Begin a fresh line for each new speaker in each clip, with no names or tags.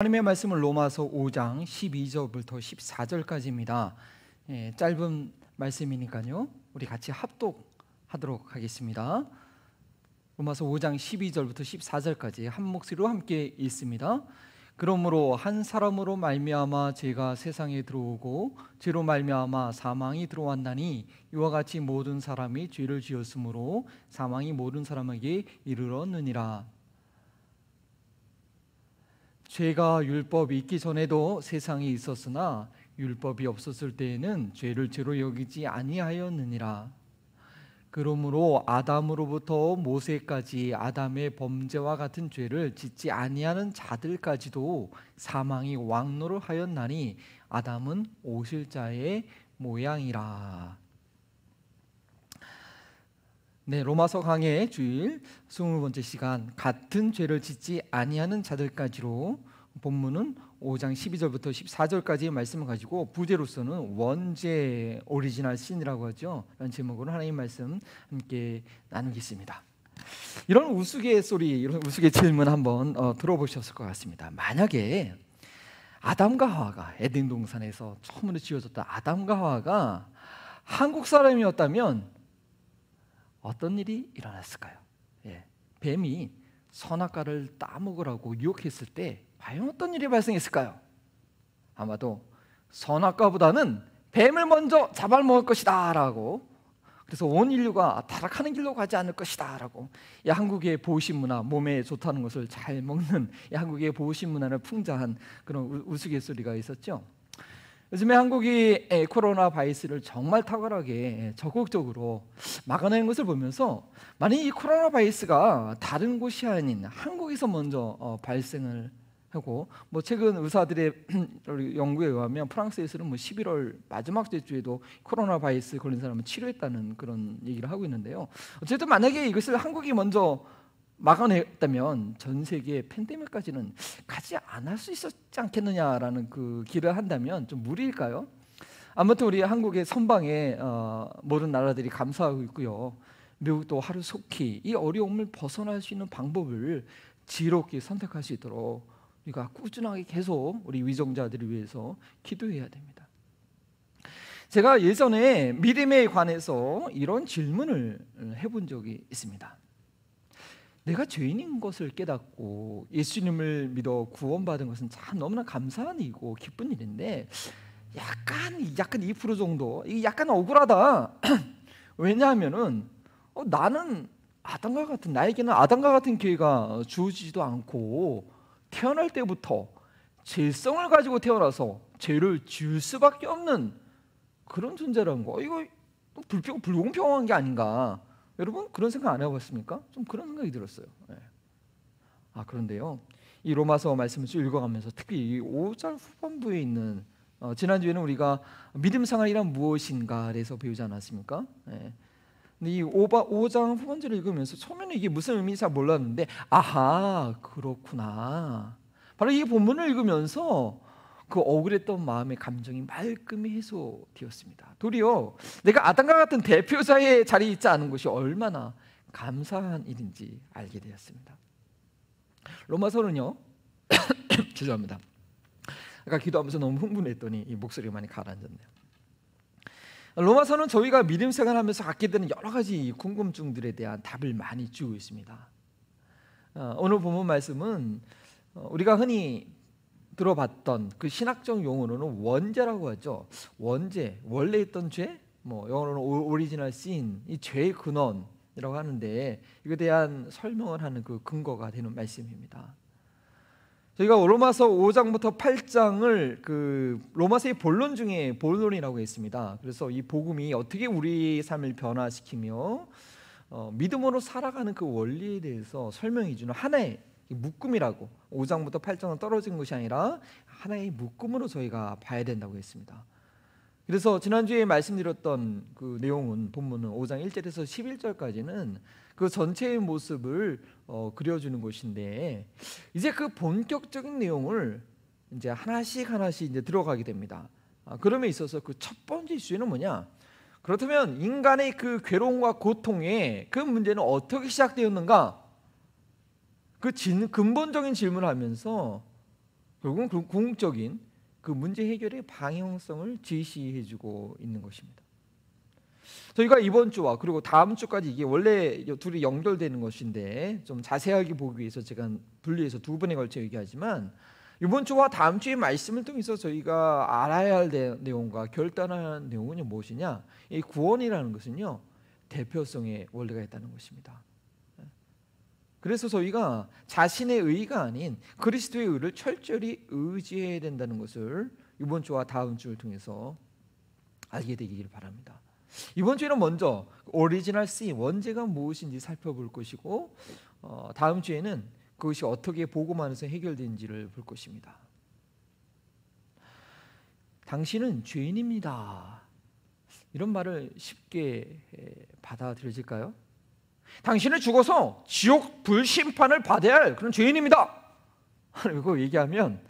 하나님의 말씀은 로마서 5장 12절부터 14절까지입니다. 짧은 말씀이니까요, 우리 같이 합독하도록 하겠습니다. 로마서 5장 12절부터 14절까지 한 목소리로 함께 읽습니다. 그러므로 한 사람으로 말미암아 죄가 세상에 들어오고 죄로 말미암아 사망이 들어왔나니 이와 같이 모든 사람이 죄를 지었으므로 사망이 모든 사람에게 이르렀느니라. 죄가 율법이 있기 전에도 세상에 있었으나 율법이 없었을 때에는 죄를 죄로 여기지 아니하였느니라. 그러므로 아담으로부터 모세까지 아담의 범죄와 같은 죄를 짓지 아니하는 자들까지도 사망이 왕노를 하였나니 아담은 오실 자의 모양이라. 네, 로마서 강해 주일 20번째 시간, 같은 죄를 짓지 아니하는 자들까지로, 본문은 5장 12절부터 14절까지의 말씀을 가지고 부제로서는 원죄 오리지널 신이라고 하죠. 이런 제목으로 하나님 말씀 함께 나누겠습니다. 이런 우스갯소리, 이런 우스갯 질문 한번 들어보셨을 것 같습니다. 만약에 아담과 하와가, 에덴 동산에서 처음으로 지어졌던 아담과 하와가 한국 사람이었다면 어떤 일이 일어났을까요? 뱀이 선악과를 따먹으라고 유혹했을 때 과연 어떤 일이 발생했을까요? 아마도 선악과보다는 뱀을 먼저 잡아먹을 것이다 라고, 그래서 온 인류가 타락하는 길로 가지 않을 것이다 라고, 이 한국의 보호신 문화, 몸에 좋다는 것을 잘 먹는 이 한국의 보호신 문화를 풍자한 그런 우스갯소리가 있었죠. 요즘에 한국이 코로나 바이러스를 정말 탁월하게 적극적으로 막아내는 것을 보면서, 만약 이 코로나 바이러스가 다른 곳이 아닌 한국에서 먼저 발생을 하고, 최근 의사들의 연구에 의하면 프랑스에서는 11월 마지막 주에도 코로나 바이러스 걸린 사람을 치료했다는 그런 얘기를 하고 있는데요. 어쨌든 만약에 이것을 한국이 먼저 막아냈다면 전 세계 팬데믹까지는 가지 않을 수 있었지 않겠느냐라는 그 기대를 한다면 좀 무리일까요? 아무튼 우리 한국의 선방에 모든 나라들이 감사하고 있고요. 미국도 하루속히 이 어려움을 벗어날 수 있는 방법을 지혜롭게 선택할 수 있도록 우리가 꾸준하게 계속 우리 위정자들을 위해서 기도해야 됩니다. 제가 예전에 믿음에 관해서 이런 질문을 해본 적이 있습니다. 내가 죄인인 것을 깨닫고 예수님을 믿어 구원받은 것은 참 너무나 감사한 일이고 기쁜 일인데, 약간 2% 정도 이게 약간 억울하다. 왜냐하면은 나에게는 아담과 같은 기회가 주어지지도 않고, 태어날 때부터 죄성을 가지고 태어나서 죄를 지을 수밖에 없는 그런 존재라는 거, 이거 불공평한 게 아닌가. 여러분 그런 생각 안 해봤습니까? 좀 그런 생각이 들었어요. 그런데요, 이 로마서 말씀을 쭉 읽어가면서 특히 이 5절 후반부에 있는 지난주에는 우리가 믿음 생활이란 무엇인가에서 배우지 않았습니까? 근데 이 5장 후반절을 읽으면서 처음에는 이게 무슨 의미인지 잘 몰랐는데, 아하, 그렇구나. 바로 이 본문을 읽으면서 그 억울했던 마음의 감정이 말끔히 해소되었습니다. 도리어 내가 아담과 같은 대표자의 자리에 있지 않은 것이 얼마나 감사한 일인지 알게 되었습니다. 로마서는요 죄송합니다. 아까 기도하면서 너무 흥분했더니 이 목소리가 많이 가라앉았네요. 로마서는 저희가 믿음 생활하면서 갖게 되는 여러 가지 궁금증들에 대한 답을 많이 주고 있습니다. 오늘 본문 말씀은 우리가 흔히 들어봤던 그 신학적 용어로는 원죄라고 하죠. 원죄, 원래 있던 죄, 영어로는 오리지널 신, 이 죄의 근원이라고 하는데, 이거에 대한 설명을 하는 그 근거가 되는 말씀입니다. 저희가 로마서 5장부터 8장을 그 로마서의 본론 중에 본론이라고 했습니다. 그래서 이 복음이 어떻게 우리 삶을 변화시키며 믿음으로 살아가는 그 원리에 대해서 설명해 주는 하나의 묶음이라고, 5장부터 8장은 떨어진 것이 아니라 하나의 묶음으로 저희가 봐야 된다고 했습니다. 그래서 지난주에 말씀드렸던 그 내용은, 본문은 5장 1절에서 11절까지는 그 전체의 모습을 그려주는 것인데, 이제 그 본격적인 내용을 이제 하나씩 이제 들어가게 됩니다. 그럼에 있어서 그 첫 번째 이슈는 뭐냐? 그렇다면 인간의 그 괴로움과 고통의 그 문제는 어떻게 시작되었는가? 그 근본적인 질문을 하면서 결국은 그 궁극적인 그 문제 해결의 방향성을 제시해주고 있는 것입니다. 저희가 이번 주와 그리고 다음 주까지 이게 원래 둘이 연결되는 것인데 좀 자세하게 보기 위해서 제가 분리해서 두 번에 걸쳐 얘기하지만 이번 주와 다음 주의 말씀을 통해서 저희가 알아야 할 내용과 결단할 내용은 무엇이냐? 이 구원이라는 것은요 대표성의 원리가 있다는 것입니다. 그래서 저희가 자신의 의가 아닌 그리스도의 의를 철저히 의지해야 된다는 것을 이번 주와 다음 주를 통해서 알게 되기를 바랍니다. 이번 주에는 먼저 오리지널 씬, 원죄가 무엇인지 살펴볼 것이고 다음 주에는 그것이 어떻게 복음안에서 해결된지를 볼 것입니다. 당신은 죄인입니다. 이런 말을 쉽게 받아들여질까요? 당신은 죽어서 지옥 불심판을 받아야 할 그런 죄인입니다. 이거 얘기하면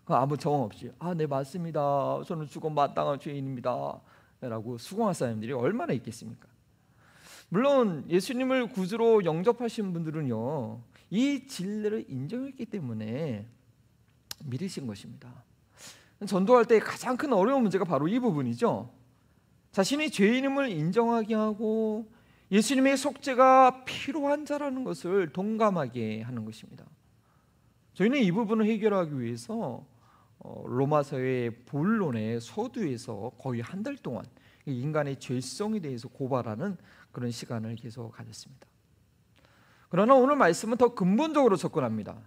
아무 정황 없이 네 맞습니다. 저는 죽어 마땅한 죄인입니다. 라고 수긍할 사람들이 얼마나 있겠습니까? 물론 예수님을 구주로 영접하신 분들은요 이 진리를 인정했기 때문에 믿으신 것입니다. 전도할 때 가장 큰 어려운 문제가 바로 이 부분이죠. 자신이 죄인임을 인정하게 하고 예수님의 속죄가 필요한 자라는 것을 동감하게 하는 것입니다. 저희는 이 부분을 해결하기 위해서 로마서의 본론의 서두에서 거의 한 달 동안 인간의 죄성에 대해서 고발하는 그런 시간을 계속 가졌습니다. 그러나 오늘 말씀은 더 근본적으로 접근합니다.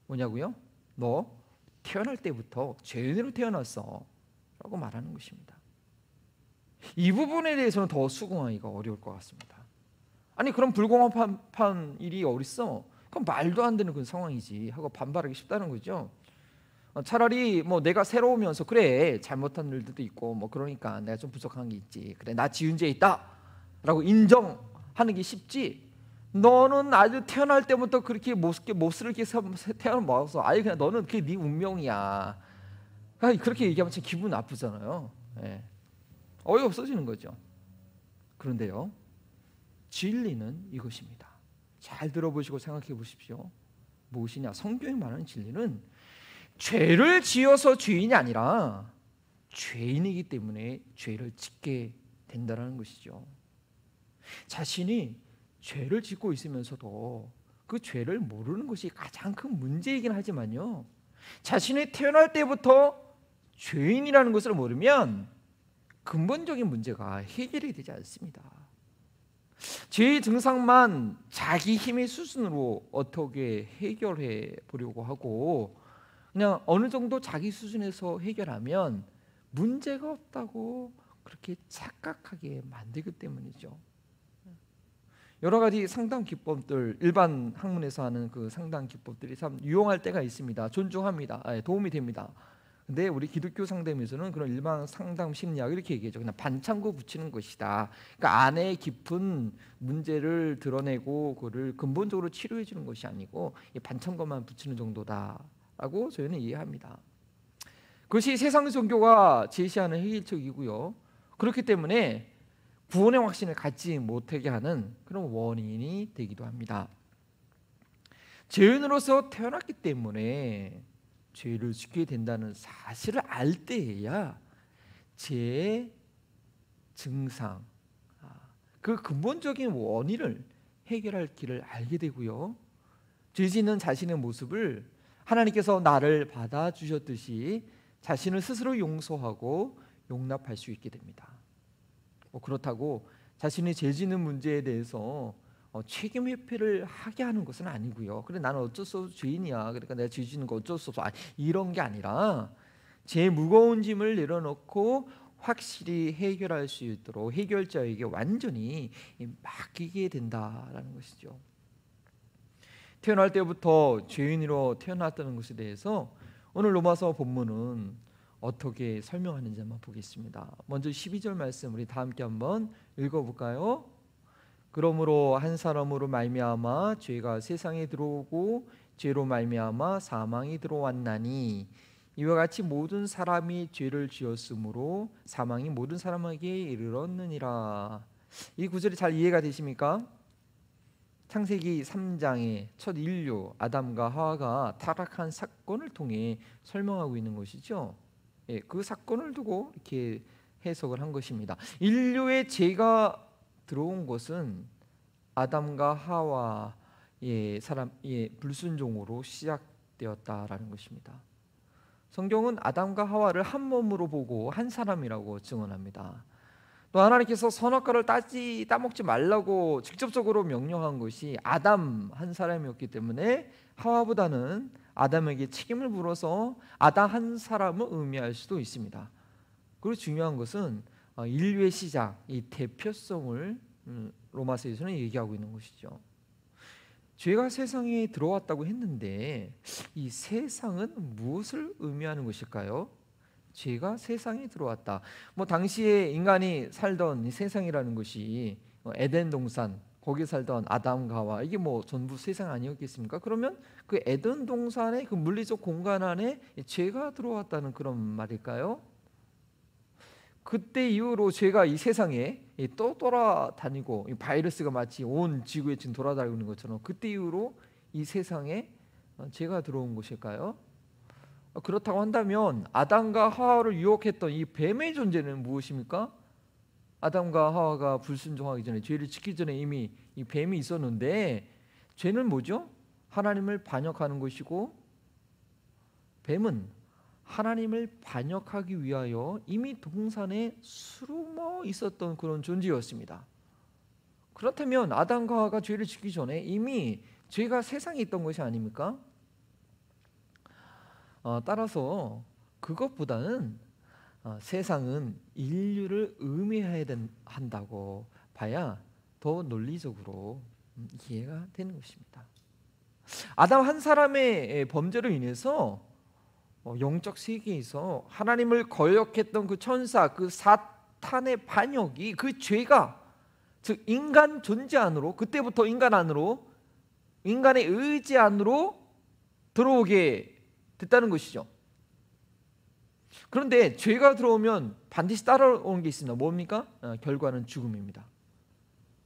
뭐냐고요? 너 태어날 때부터 죄인으로 태어났어 라고 말하는 것입니다. 이 부분에 대해서는 더 수긍하기가 어려울 것 같습니다. 아니 그럼 불공평한 일이 어딨어? 그럼 말도 안 되는 그런 상황이지 하고 반발하기 쉽다는 거죠. 차라리 뭐 내가 새로우면서 그래 잘못한 일들도 있고 뭐 그러니까 내가 좀 부족한 게 있지, 그래 나 지은 죄 있다 라고 인정하는 게 쉽지, 너는 아주 태어날 때부터 그렇게 몹쓸 게 태어나 먹어서 아예 그냥 너는 그게 네 운명이야, 그렇게 얘기하면 참 기분 나쁘잖아요. 어이없어지는 거죠. 그런데요 진리는 이것입니다. 잘 들어보시고 생각해 보십시오. 무엇이냐? 성경이 말하는 진리는 죄를 지어서 죄인이 아니라 죄인이기 때문에 죄를 짓게 된다는 것이죠. 자신이 죄를 짓고 있으면서도 그 죄를 모르는 것이 가장 큰 문제이긴 하지만요, 자신이 태어날 때부터 죄인이라는 것을 모르면 근본적인 문제가 해결이 되지 않습니다. 죄의 증상만 자기 힘의 수준으로 어떻게 해결해 보려고 하고 그냥 어느 정도 자기 수준에서 해결하면 문제가 없다고 그렇게 착각하게 만들기 때문이죠. 여러 가지 상담 기법들, 일반 학문에서 하는 그 상담 기법들이 참 유용할 때가 있습니다. 존중합니다. 도움이 됩니다. 근데 우리 기독교 상담에서는 그런 일반 상담 심리학 이렇게 얘기하죠. 그냥 반창고 붙이는 것이다. 그러니까 안에 깊은 문제를 드러내고 그거를 근본적으로 치료해 주는 것이 아니고 반창고만 붙이는 정도다라고 저희는 이해합니다. 그것이 세상 종교가 제시하는 해결책이고요. 그렇기 때문에 구원의 확신을 갖지 못하게 하는 그런 원인이 되기도 합니다. 죄인으로서 태어났기 때문에 죄를 짓게 된다는 사실을 알 때에야 죄의 증상, 그 근본적인 원인을 해결할 길을 알게 되고요, 죄 짓는 자신의 모습을 하나님께서 나를 받아주셨듯이 자신을 스스로 용서하고 용납할 수 있게 됩니다. 그렇다고 자신이 죄 짓는 문제에 대해서 책임 회피를 하게 하는 것은 아니고요. 그래 나는 어쩔 수 없어 죄인이야, 그러니까 내가 죄 짓는 거 어쩔 수 없어, 이런 게 아니라 제 무거운 짐을 내려놓고 확실히 해결할 수 있도록 해결자에게 완전히 맡기게 된다라는 것이죠. 태어날 때부터 죄인으로 태어났다는 것에 대해서 오늘 로마서 본문은 어떻게 설명하는지 한번 보겠습니다. 먼저 12절 말씀 우리 다 함께 한번 읽어볼까요? 그러므로 한 사람으로 말미암아 죄가 세상에 들어오고 죄로 말미암아 사망이 들어왔나니 이와 같이 모든 사람이 죄를 지었으므로 사망이 모든 사람에게 이르렀느니라. 이 구절이 잘 이해가 되십니까? 창세기 3장의 첫 인류 아담과 하와가 타락한 사건을 통해 설명하고 있는 것이죠. 예, 그 사건을 두고 이렇게 해석을 한 것입니다. 인류의 죄가 들어온 것은 아담과 하와의 불순종으로 시작되었다라는 것입니다. 성경은 아담과 하와를 한 몸으로 보고 한 사람이라고 증언합니다. 또 하나님께서 선악과를 따먹지 말라고 직접적으로 명령한 것이 아담 한 사람이었기 때문에 하와보다는 아담에게 책임을 물어서 아담 한 사람을 의미할 수도 있습니다. 그리고 중요한 것은 인류의 시작, 이 대표성을 로마서에서는 얘기하고 있는 것이죠. 죄가 세상에 들어왔다고 했는데 이 세상은 무엇을 의미하는 것일까요? 죄가 세상에 들어왔다. 당시에 인간이 살던 이 세상이라는 것이 에덴 동산, 거기 살던 아담과 하와, 이게 전부 세상 아니었겠습니까? 그러면 그 에덴 동산의 그 물리적 공간 안에 죄가 들어왔다는 그런 말일까요? 그때 이후로 죄가 이 세상에 또 돌아다니고, 바이러스가 마치 온 지구에 지금 돌아다니고 있는 것처럼 그때 이후로 이 세상에 죄가 들어온 것일까요? 그렇다고 한다면 아담과 하와를 유혹했던 이 뱀의 존재는 무엇입니까? 아담과 하와가 불순종하기 전에, 죄를 짓기 전에 이미 이 뱀이 있었는데, 죄는 뭐죠? 하나님을 반역하는 것이고, 뱀은 하나님을 반역하기 위하여 이미 동산에 숨어 있었던 그런 존재였습니다. 그렇다면 아담과 하와가 죄를 짓기 전에 이미 죄가 세상에 있던 것이 아닙니까? 따라서 그것보다는 세상은 인류를 의미해야 한다고 봐야 더 논리적으로 이해가 되는 것입니다. 아담 한 사람의 범죄로 인해서 영적 세계에서 하나님을 거역했던 그 천사, 그 사탄의 반역이, 그 죄가, 즉 인간 존재 안으로, 그때부터 인간 안으로, 인간의 의지 안으로 들어오게 됐다는 것이죠. 그런데 죄가 들어오면 반드시 따라오는 게 있습니다. 뭡니까? 결과는 죽음입니다.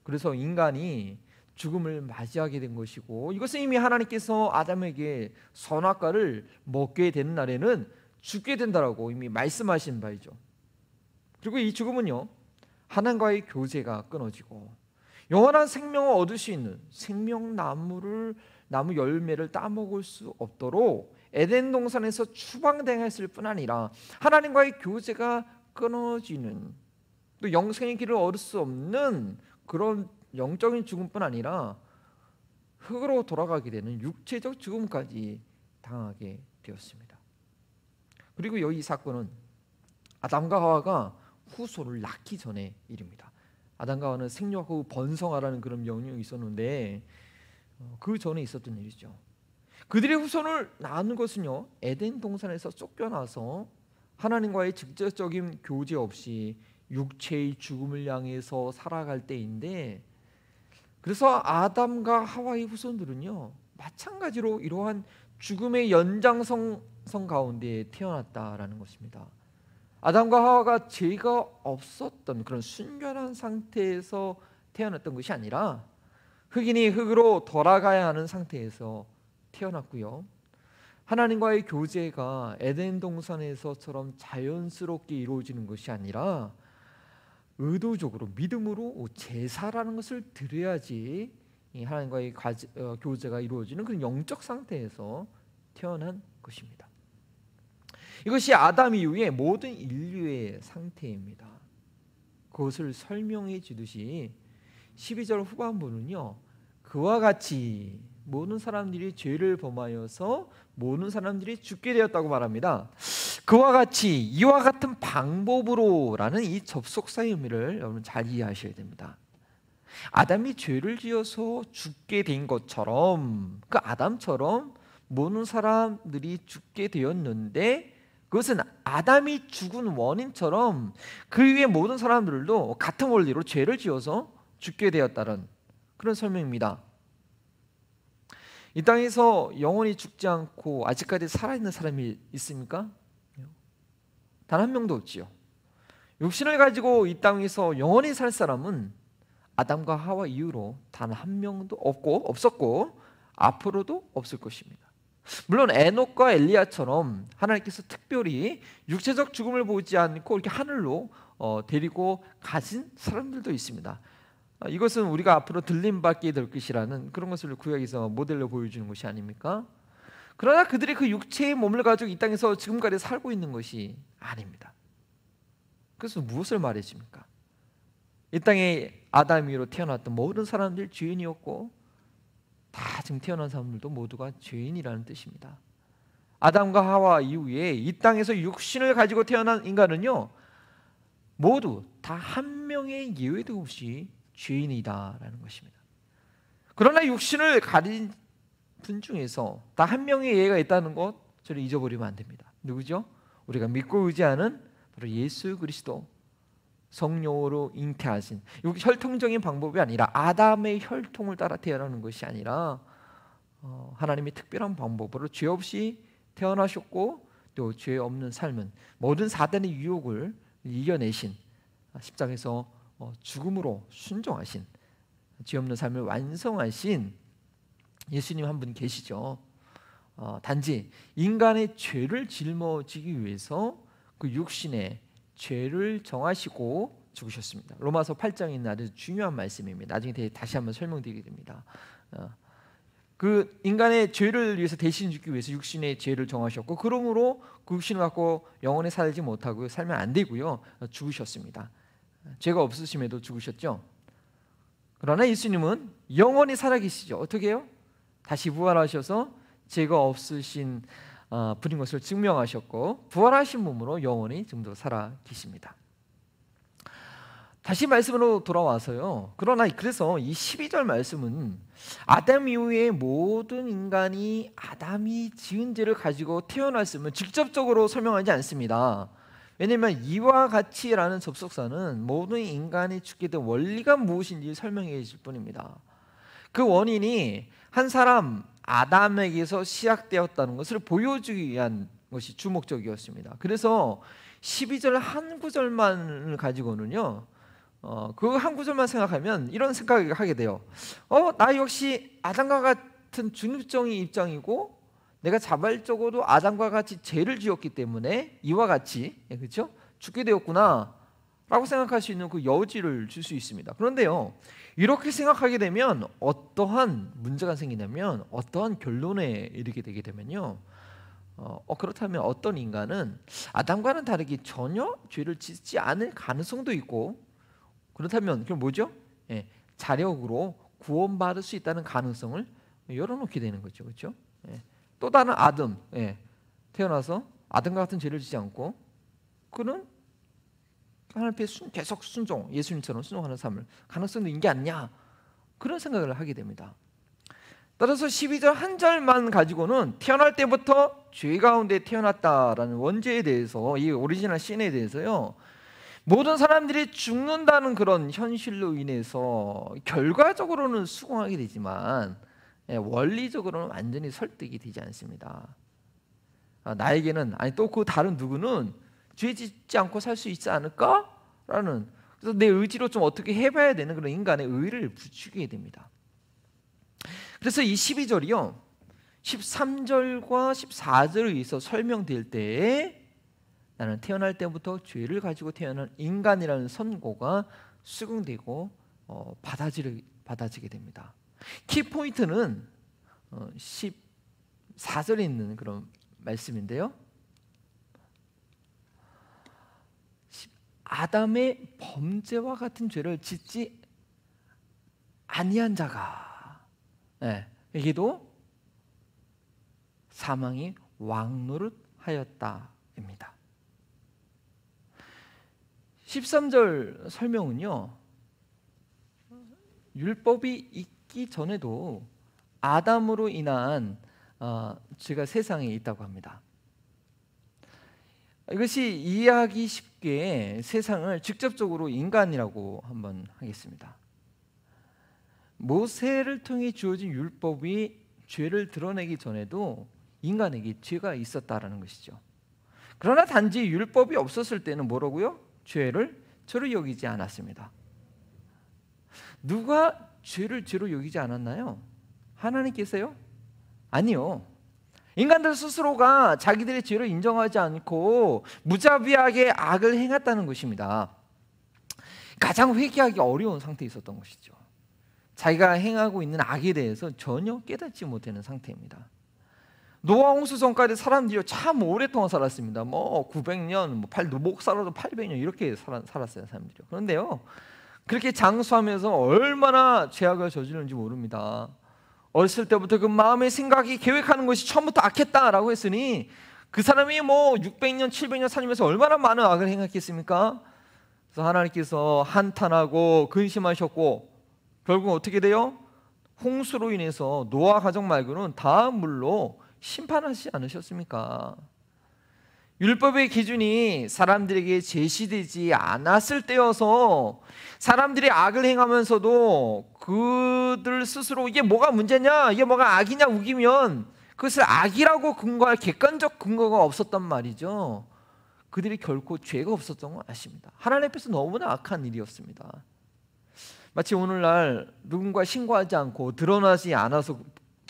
그래서 인간이 죽음을 맞이하게 된 것이고, 이것은 이미 하나님께서 아담에게 선악과를 먹게 되는 날에는 죽게 된다라고 이미 말씀하신 바이죠. 그리고 이 죽음은요, 하나님과의 교제가 끊어지고 영원한 생명을 얻을 수 있는 생명나무 열매를 따먹을 수 없도록 에덴 동산에서 추방당했을 뿐 아니라 하나님과의 교제가 끊어지는, 또 영생의 길을 얻을 수 없는 그런 영적인 죽음뿐 아니라 흙으로 돌아가게 되는 육체적 죽음까지 당하게 되었습니다. 그리고 여기 이 사건은 아담과 하와가 후손을 낳기 전의 일입니다. 아담과 하와는 생육하고 번성하라는 그런 명령이 있었는데 그 전에 있었던 일이죠. 그들의 후손을 낳는 것은요, 에덴 동산에서 쫓겨나서 하나님과의 직접적인 교제 없이 육체의 죽음을 향해서 살아갈 때인데, 그래서 아담과 하와의 후손들은요, 마찬가지로 이러한 죽음의 연장선 가운데 태어났다라는 것입니다. 아담과 하와가 죄가 없었던 그런 순결한 상태에서 태어났던 것이 아니라 흙이니 흙으로 돌아가야 하는 상태에서 태어났고요, 하나님과의 교제가 에덴 동산에서처럼 자연스럽게 이루어지는 것이 아니라 의도적으로 믿음으로 제사라는 것을 드려야지 하나님과의 교제가 이루어지는 그런 영적 상태에서 태어난 것입니다. 이것이 아담 이후의 모든 인류의 상태입니다. 그것을 설명해 주듯이 12절 후반부는요, 그와 같이 모든 사람들이 죄를 범하여서 모든 사람들이 죽게 되었다고 말합니다. 그와 같이, 이와 같은 방법으로라는 이 접속사의 의미를 여러분 잘 이해하셔야 됩니다. 아담이 죄를 지어서 죽게 된 것처럼, 그 아담처럼 모든 사람들이 죽게 되었는데, 그것은 아담이 죽은 원인처럼 그 위에 모든 사람들도 같은 원리로 죄를 지어서 죽게 되었다는 그런 설명입니다. 이 땅에서 영원히 죽지 않고 아직까지 살아있는 사람이 있습니까? 단 한 명도 없지요. 육신을 가지고 이 땅에서 영원히 살 사람은 아담과 하와 이후로 단 한 명도 없었고 앞으로도 없을 것입니다. 물론 에녹과 엘리야처럼 하나님께서 특별히 육체적 죽음을 보지 않고 이렇게 하늘로 데리고 가신 사람들도 있습니다. 이것은 우리가 앞으로 들림받게 될 것이라는 그런 것을 구약에서 모델로 보여주는 것이 아닙니까? 그러나 그들이 그 육체의 몸을 가지고 이 땅에서 지금까지 살고 있는 것이 아닙니다. 그래서 무엇을 말해줍니까? 이 땅에 아담 이후로 태어났던 모든 사람들이 죄인이었고 다 지금 태어난 사람들도 모두가 죄인이라는 뜻입니다. 아담과 하와 이후에 이 땅에서 육신을 가지고 태어난 인간은요, 모두 다 한 명의 예외도 없이 죄인이다라는 것입니다. 그러나 육신을 가진 분 중에서 다 한 명의 예외가 있다는 것, 저를 잊어버리면 안 됩니다. 누구죠? 우리가 믿고 의지하는 바로 예수 그리스도, 성령으로 잉태하신, 이게 혈통적인 방법이 아니라 아담의 혈통을 따라 태어나는 것이 아니라 하나님의 특별한 방법으로 죄 없이 태어나셨고 또 죄 없는 삶은 모든 사단의 유혹을 이겨내신, 십자가에서 죽음으로 순종하신, 죄 없는 삶을 완성하신 예수님 한 분 계시죠. 단지 인간의 죄를 짊어지기 위해서 그 육신의 죄를 정하시고 죽으셨습니다. 로마서 8장에 있는 아주 중요한 말씀입니다. 나중에 다시 한번 설명드리게 됩니다. 그 인간의 죄를 위해서 대신 죽기 위해서 육신의 죄를 정하셨고, 그러므로 그 육신을 갖고 영원히 살지 못하고 살면 안 되고요, 죽으셨습니다. 죄가 없으심에도 죽으셨죠. 그러나 예수님은 영원히 살아계시죠. 어떻게 해요? 다시 부활하셔서 죄가 없으신 분인 것을 증명하셨고, 부활하신 몸으로 영원히 지금도 살아 계십니다. 다시 말씀으로 돌아와서요, 그래서 이 12절 말씀은 아담 이후에 모든 인간이 아담이 지은 죄를 가지고 태어났음을 직접적으로 설명하지 않습니다. 왜냐하면 이와 같이라는 접속사는 모든 인간이 죽게 된 원리가 무엇인지 설명해 줄 뿐입니다. 그 원인이 한 사람 아담에게서 시작되었다는 것을 보여주기 위한 것이 주목적이었습니다. 그래서 12절 한 구절만을 가지고는요, 그 한 구절만 생각하면 이런 생각을 하게 돼요. 나 역시 아담과 같은 중립적인 입장이고 내가 자발적으로 아담과 같이 죄를 지었기 때문에 이와 같이, 그렇죠? 죽게 되었구나 라고 생각할 수 있는 그 여지를 줄 수 있습니다. 그런데요, 이렇게 생각하게 되면 어떠한 문제가 생기냐면, 어떠한 결론에 이르게 되게 되면요, 그렇다면 어떤 인간은 아담과는 다르게 전혀 죄를 짓지 않을 가능성도 있고, 그렇다면 그럼 뭐죠? 자력으로 구원받을 수 있다는 가능성을 열어놓게 되는 거죠. 그렇죠? 또 다른 아담, 태어나서 아담과 같은 죄를 짓지 않고 그는 하나님 앞에 계속 순종, 예수님처럼 순종하는 삶을 가능성도 있는 게 아니냐, 그런 생각을 하게 됩니다. 따라서 12절 한 절만 가지고는 태어날 때부터 죄 가운데 태어났다라는 원죄에 대해서, 이 오리지널 씬에 대해서요, 모든 사람들이 죽는다는 그런 현실로 인해서 결과적으로는 수긍하게 되지만 원리적으로는 완전히 설득이 되지 않습니다. 나에게는, 아니 또 그 다른 누구는 죄 짓지 않고 살 수 있지 않을까라는, 그래서 내 의지로 좀 어떻게 해봐야 되는 그런 인간의 의를 부추기게 됩니다. 그래서 이 12절이요 13절과 14절에 의해서 설명될 때에 나는 태어날 때부터 죄를 가지고 태어난 인간이라는 선고가 수긍되고 받아지게 됩니다. 키포인트는 14절에 있는 그런 말씀인데요, 아담의 범죄와 같은 죄를 짓지 아니한 자가, 여기도 사망이 왕노릇하였다입니다. 13절 설명은요, 율법이 있기 전에도 아담으로 인한 죄가 세상에 있다고 합니다. 이것이 이해하기 쉽게 세상을 직접적으로 인간이라고 한번 하겠습니다. 모세를 통해 주어진 율법이 죄를 드러내기 전에도 인간에게 죄가 있었다라는 것이죠. 그러나 단지 율법이 없었을 때는 뭐라고요? 죄를 저를 여기지 않았습니다. 누가 죄를 죄로 여기지 않았나요? 하나님께서요? 아니요. 인간들 스스로가 자기들의 죄를 인정하지 않고 무자비하게 악을 행했다는 것입니다. 가장 회개하기 어려운 상태에 있었던 것이죠. 자기가 행하고 있는 악에 대해서 전혀 깨닫지 못하는 상태입니다. 노아 홍수 전까지 사람들이 참 오랫동안 살았습니다. 900년, 목 살아도 800년 이렇게 살았어요, 사람들이. 그런데요, 그렇게 장수하면서 얼마나 죄악을 저지르는지 모릅니다. 어렸을 때부터 그 마음의 생각이 계획하는 것이 처음부터 악했다라고 했으니 그 사람이 600년, 700년 살면서 얼마나 많은 악을 행했겠습니까? 그래서 하나님께서 한탄하고 근심하셨고 결국 어떻게 돼요? 홍수로 인해서 노아 가족 말고는 다 물로 심판하지 않으셨습니까? 율법의 기준이 사람들에게 제시되지 않았을 때여서 사람들이 악을 행하면서도 그들 스스로 이게 뭐가 문제냐, 이게 뭐가 악이냐 우기면 그것을 악이라고 근거할 객관적 근거가 없었단 말이죠. 그들이 결코 죄가 없었던 건 아십니다. 하나님 앞에서 너무나 악한 일이었습니다. 마치 오늘날 누군가 신고하지 않고 드러나지 않아서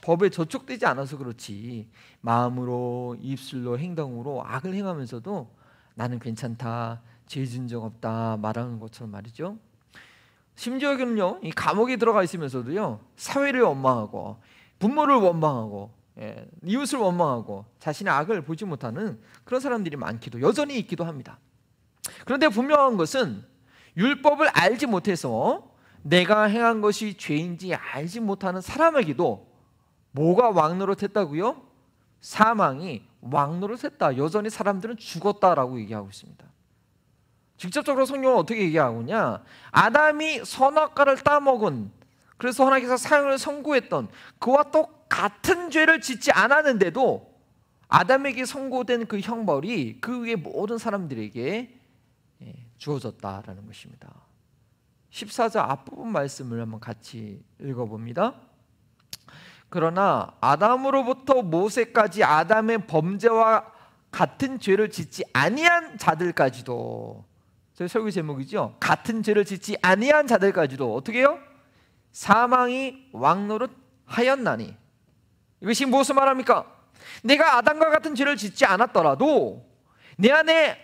법에 저촉되지 않아서 그렇지 마음으로 입술로 행동으로 악을 행하면서도 나는 괜찮다, 죄 지은 적 없다 말하는 것처럼 말이죠. 심지어는요, 이 감옥에 들어가 있으면서도요 사회를 원망하고 부모를 원망하고 이웃을 원망하고 자신의 악을 보지 못하는 그런 사람들이 많기도 여전히 있기도 합니다. 그런데 분명한 것은 율법을 알지 못해서 내가 행한 것이 죄인지 알지 못하는 사람에게도 뭐가 왕노릇했다고요? 사망이 왕노릇했다. 여전히 사람들은 죽었다라고 얘기하고 있습니다. 직접적으로 성경은 어떻게 얘기하고 있냐? 아담이 선악과를 따먹은, 그래서 하나님께서 사형을 선고했던 그와 똑같은 죄를 짓지 않았는데도 아담에게 선고된 그 형벌이 그 위에 모든 사람들에게 주어졌다라는 것입니다. 14절 앞부분 말씀을 한번 같이 읽어봅니다. 그러나 아담으로부터 모세까지 아담의 범죄와 같은 죄를 짓지 아니한 자들까지도, 저희 설교 제목이죠. 같은 죄를 짓지 아니한 자들까지도 어떻게 해요? 사망이 왕노릇하였나니. 이것이 무엇을 말합니까? 내가 아담과 같은 죄를 짓지 않았더라도 내 안에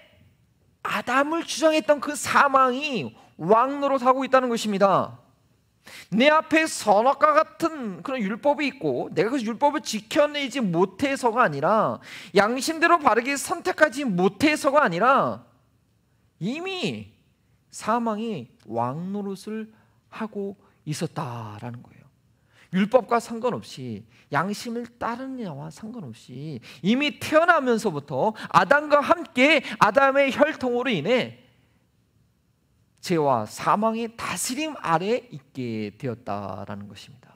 아담을 주장했던 그 사망이 왕노릇하고 있다는 것입니다. 내 앞에 선악과 같은 그런 율법이 있고 내가 그 율법을 지켜내지 못해서가 아니라 양심대로 바르게 선택하지 못해서가 아니라 이미 사망이 왕노릇을 하고 있었다라는 거예요. 율법과 상관없이 양심을 따르느냐와 상관없이 이미 태어나면서부터 아담과 함께 아담의 혈통으로 인해 죄와 사망의 다스림 아래에 있게 되었다라는 것입니다.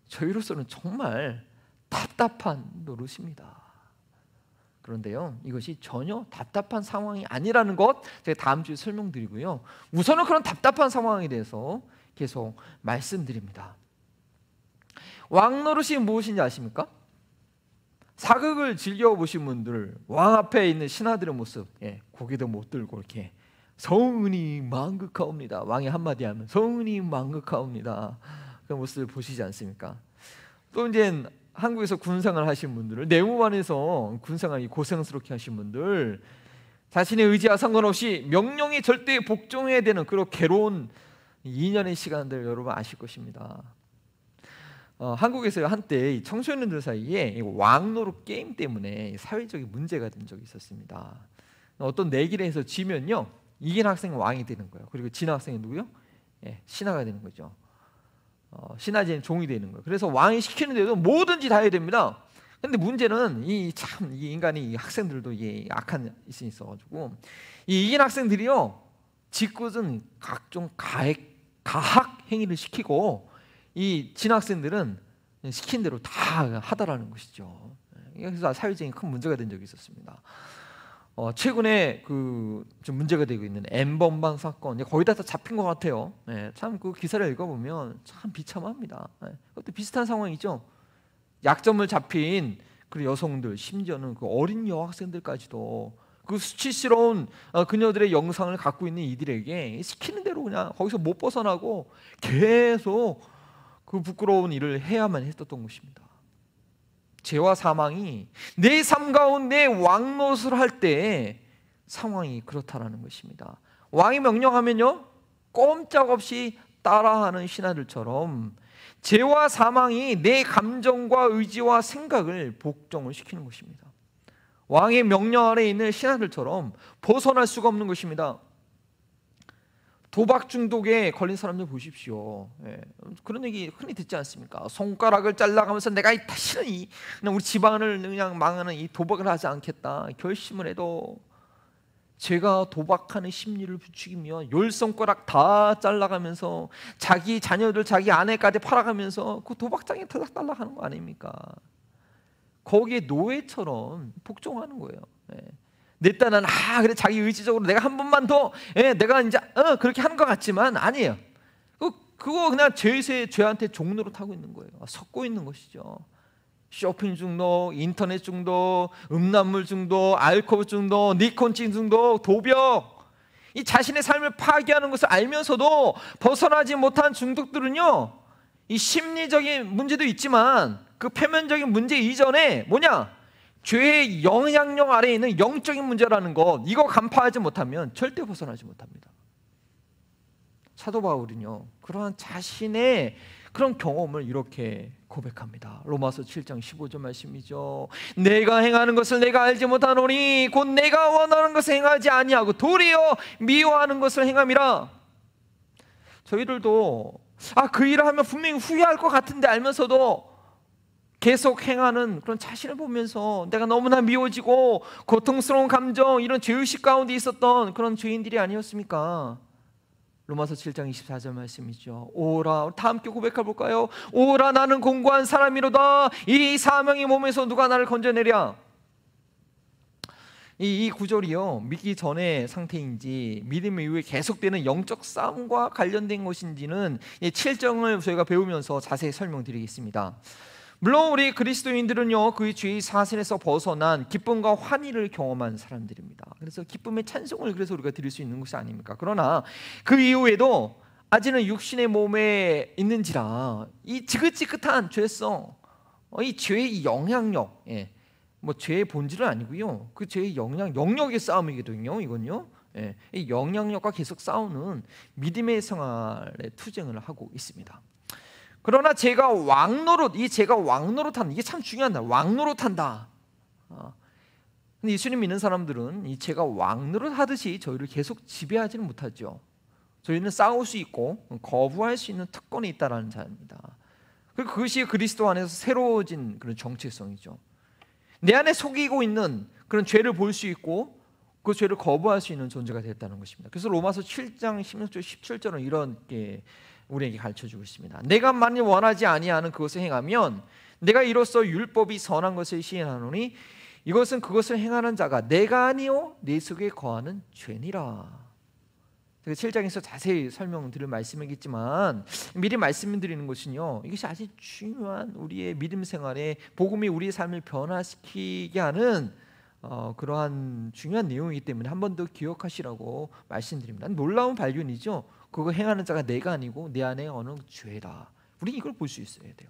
저희로서는 정말 답답한 노릇입니다. 그런데요, 이것이 전혀 답답한 상황이 아니라는 것 제가 다음 주에 설명드리고요, 우선은 그런 답답한 상황에 대해서 계속 말씀드립니다. 왕노릇이 무엇인지 아십니까? 사극을 즐겨보신 분들, 왕 앞에 있는 신하들의 모습, 고개도 못 들고 이렇게 성은이 망극하옵니다. 왕이 한마디 하면 성은이 망극하옵니다. 그 모습을 보시지 않습니까? 또 이제 한국에서 군생활 하신 분들을 내무반에서 군생활이 고생스럽게 하신 분들, 자신의 의지와 상관없이 명령에 절대 복종해야 되는 그런 괴로운 2년의 시간들 여러분 아실 것입니다. 한국에서 한때 청소년들 사이에 왕노릇 게임 때문에 사회적인 문제가 된 적이 있었습니다. 어떤 내기를 해서 지면요, 이긴 학생은 왕이 되는 거예요. 그리고 진 학생은 누구요? 신하가 되는 거죠. 신하제는 종이 되는 거예요. 그래서 왕이 시키는데도 뭐든지 다 해야 됩니다. 근데 문제는 이 인간이, 이 학생들도 이게 악한 있이 있어가지고 이 이긴 학생들이요, 짓궂은 각종 가학 행위를 시키고 이 진 학생들은 시킨 대로 다 하다라는 것이죠. 그래서 사회적인 큰 문제가 된 적이 있었습니다. 최근에 좀 문제가 되고 있는 N번방 사건, 거의 다 잡힌 것 같아요. 참 그 기사를 읽어보면 참 비참합니다. 그것도 비슷한 상황이죠. 약점을 잡힌 그 여성들, 심지어는 그 어린 여학생들까지도 그 수치스러운 그녀들의 영상을 갖고 있는 이들에게 시키는 대로 그냥 거기서 못 벗어나고 계속 그 부끄러운 일을 해야만 했었던 것입니다. 죄와 사망이 내 삶 가운데 왕노릇을 할 때 상황이 그렇다라는 것입니다. 왕이 명령하면요 꼼짝없이 따라하는 신하들처럼 죄와 사망이 내 감정과 의지와 생각을 복종을 시키는 것입니다. 왕의 명령 아래 있는 신하들처럼 벗어날 수가 없는 것입니다. 도박 중독에 걸린 사람들 보십시오. 그런 얘기 흔히 듣지 않습니까? 손가락을 잘라가면서 내가 다시는 그냥 우리 집안을 그냥 망하는 이 도박을 하지 않겠다 결심을 해도 제가 도박하는 심리를 부추기며 10손가락 다 잘라가면서 자기 자녀들 자기 아내까지 팔아가면서 그 도박장에 터닥달락 하는 거 아닙니까? 거기에 노예처럼 복종하는 거예요. 내 딴은 그래 자기 의지적으로 내가 한 번만 더 내가 이제 그렇게 하는 것 같지만 아니에요. 그거 그냥 죄한테 종로로 타고 있는 거예요. 섞고 있는 것이죠. 쇼핑 중독, 인터넷 중독, 음란물 중독, 알코올 중독, 니코틴 중독, 도벽, 이 자신의 삶을 파괴하는 것을 알면서도 벗어나지 못한 중독들은요 이 심리적인 문제도 있지만 그 표면적인 문제 이전에 뭐냐? 죄의 영향력 아래에 있는 영적인 문제라는 것, 이거 간파하지 못하면 절대 벗어나지 못합니다. 사도 바울은요 그러한 자신의 그런 경험을 이렇게 고백합니다. 로마서 7장 15절 말씀이죠. 내가 행하는 것을 내가 알지 못하노니 곧 내가 원하는 것을 행하지 아니하고 도리어 미워하는 것을 행함이라. 저희들도 그 일을 하면 분명히 후회할 것 같은데 알면서도 계속 행하는 그런 자신을 보면서 내가 너무나 미워지고 고통스러운 감정, 이런 죄의식 가운데 있었던 그런 죄인들이 아니었습니까? 로마서 7장 24절 말씀이죠. 오라, 다 함께 고백해 볼까요? 오라 나는 공고한 사람이로다. 이 사명의 몸에서 누가 나를 건져내랴. 이 구절이요 믿기 전의 상태인지 믿음 이후에 계속되는 영적 싸움과 관련된 것인지는 7장을 저희가 배우면서 자세히 설명드리겠습니다. 물론 우리 그리스도인들은요 그 죄의 사슬에서 벗어난 기쁨과 환희를 경험한 사람들입니다. 그래서 기쁨의 찬송을 그래서 우리가 드릴 수 있는 것이 아닙니까? 그러나 그 이후에도 아직은 육신의 몸에 있는지라 이 지긋지긋한 죄성, 이 죄의 영향력, 뭐 죄의 본질은 아니고요 그 죄의 영역의 싸움이거든요. 이건요 이 영향력과 계속 싸우는 믿음의 생활에 투쟁을 하고 있습니다. 그러나 제가 왕노릇한다. 이게 참 중요하다. 왕노릇한다. 근데 예수님 믿는 사람들은 이 제가 왕노릇 하듯이 저희를 계속 지배하지는 못하죠. 저희는 싸울 수 있고 거부할 수 있는 특권이 있다라는 자입니다. 그것이 그리스도 안에서 새로워진 그런 정체성이죠. 내 안에 속이고 있는 그런 죄를 볼 수 있고 그 죄를 거부할 수 있는 존재가 됐다는 것입니다. 그래서 로마서 7장 16절 17절은 이렇게 우리에게 가르쳐주고 있습니다. 내가 만일 원하지 아니하는 그것을 행하면 내가 이로써 율법이 선한 것을 시인하노니 이것은 그것을 행하는 자가 내가 아니요 내 속에 거하는 죄니라. 제가 7장에서 자세히 설명드릴 말씀이겠지만 미리 말씀드리는 것은요 이것이 아주 중요한 우리의 믿음 생활에 복음이 우리의 삶을 변화시키게 하는 그러한 중요한 내용이기 때문에 한 번 더 기억하시라고 말씀드립니다. 놀라운 발견이죠. 그거 행하는 자가 내가 아니고 내 안에 어느 죄다. 우리 이걸 볼 수 있어야 돼요.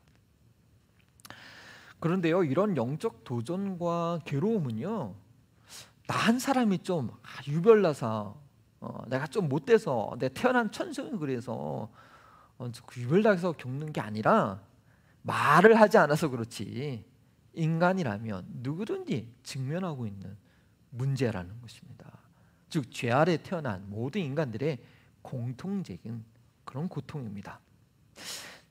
그런데요 이런 영적 도전과 괴로움은요 나 한 사람이 좀 유별나서 내가 좀 못돼서 내 태어난 천성이 그래서 유별나서 겪는 게 아니라 말을 하지 않아서 그렇지 인간이라면 누구든지 직면하고 있는 문제라는 것입니다. 즉 죄 아래 태어난 모든 인간들의 공통적인 그런 고통입니다.